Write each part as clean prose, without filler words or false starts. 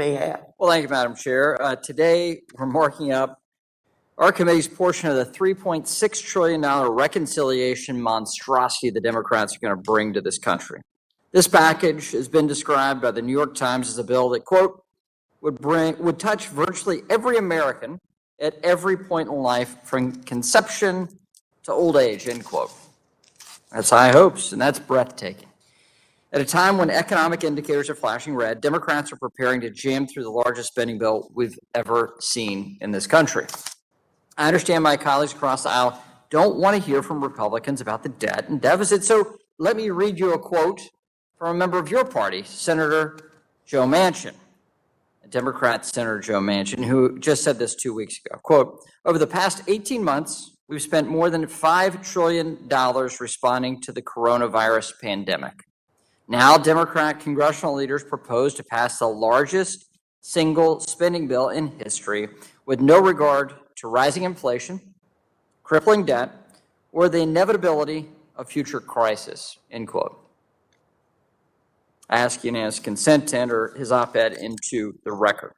may have. Well, thank you, Madam Chair. Today, we're marking up our committee's portion of the $3.6 trillion reconciliation monstrosity the Democrats are going to bring to this country. This package has been described by the New York Times as a bill that, quote, would touch virtually every American at every point in life from conception to old age, end quote. That's high hopes, and that's breathtaking. At a time when economic indicators are flashing red, Democrats are preparing to jam through the largest spending bill we've ever seen in this country. I understand my colleagues across the aisle don't want to hear from Republicans about the debt and deficit, so let me read you a quote from a member of your party, Senator Joe Manchin, a Democrat Senator Joe Manchin, who just said this 2 weeks ago. Quote, over the past 18 months, we've spent more than $5 trillion responding to the coronavirus pandemic. Now, Democrat congressional leaders propose to pass the largest single spending bill in history with no regard to rising inflation, crippling debt, or the inevitability of future crisis, end quote. I ask unanimous consent to enter his op-ed into the record.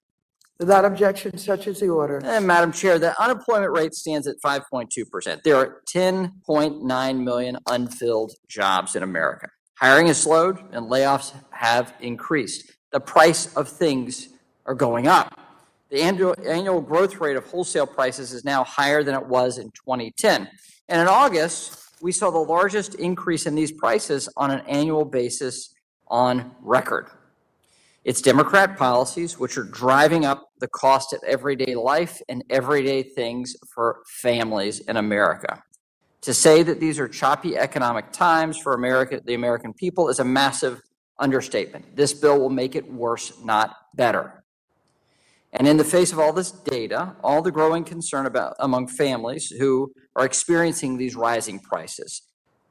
Without objection, such is the order. And Madam Chair, the unemployment rate stands at 5.2%. There are 10.9 million unfilled jobs in America. Hiring has slowed and layoffs have increased. The price of things are going up. The annual growth rate of wholesale prices is now higher than it was in 2010. And in August, we saw the largest increase in these prices on an annual basis on record. It's Democrat policies which are driving up the cost of everyday life and everyday things for families in America. To say that these are choppy economic times for the American people is a massive understatement. This bill will make it worse, not better. And in the face of all this data, all the growing concern among families who are experiencing these rising prices,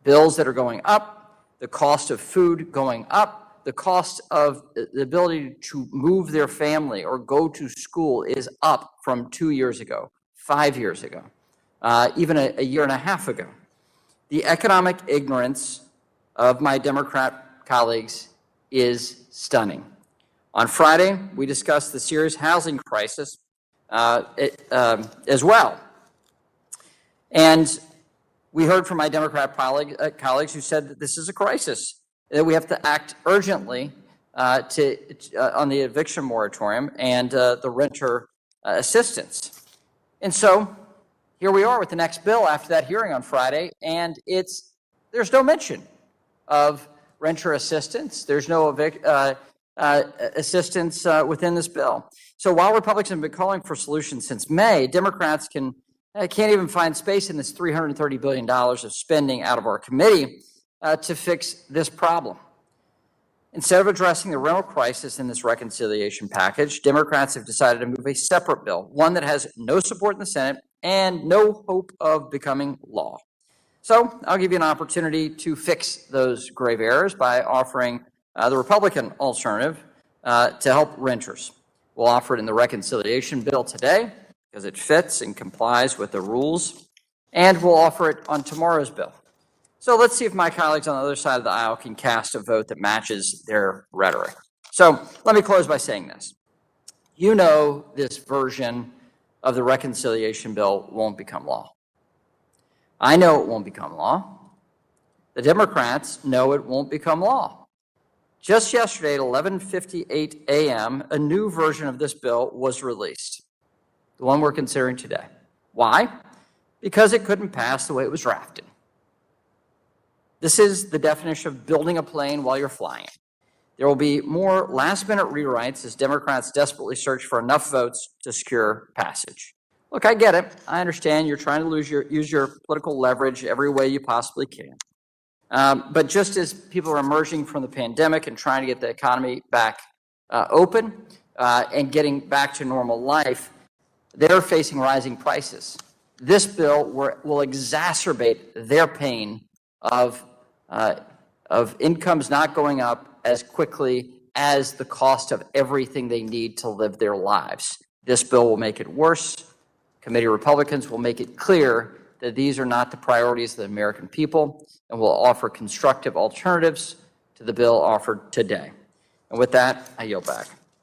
bills that are going up, the cost of food going up, the cost of the ability to move their family or go to school is up from 2 years ago, 5 years ago, even a year and a half ago. The economic ignorance of my Democrat colleagues is stunning. On Friday, we discussed the serious housing crisis as well. And we heard from my Democrat colleagues who said that this is a crisis, that we have to act urgently on the eviction moratorium and the renter assistance. And so here we are with the next bill after that hearing on Friday, and there's no mention of renter assistance. There's no assistance within this bill. So while Republicans have been calling for solutions since May, Democrats can't even find space in this $330 billion of spending out of our committee to fix this problem. Instead of addressing the rental crisis in this reconciliation package, Democrats have decided to move a separate bill, one that has no support in the Senate and no hope of becoming law. So I'll give you an opportunity to fix those grave errors by offering the Republican alternative to help renters. We'll offer it in the reconciliation bill today because it fits and complies with the rules, and we'll offer it on tomorrow's bill. So let's see if my colleagues on the other side of the aisle can cast a vote that matches their rhetoric. So let me close by saying this. You know this version of the reconciliation bill won't become law. I know it won't become law. The Democrats know it won't become law. Just yesterday at 11:58 a.m., a new version of this bill was released, the one we're considering today. Why? Because it couldn't pass the way it was drafted. This is the definition of building a plane while you're flying it. There will be more last-minute rewrites as Democrats desperately search for enough votes to secure passage. Look, I get it. I understand you're trying to use your political leverage every way you possibly can. But just as people are emerging from the pandemic and trying to get the economy back open and getting back to normal life, they're facing rising prices. This bill will exacerbate their pain of incomes not going up as quickly as the cost of everything they need to live their lives. This bill will make it worse. Committee Republicans will make it clear that these are not the priorities of the American people, and will offer constructive alternatives to the bill offered today. And with that, I yield back.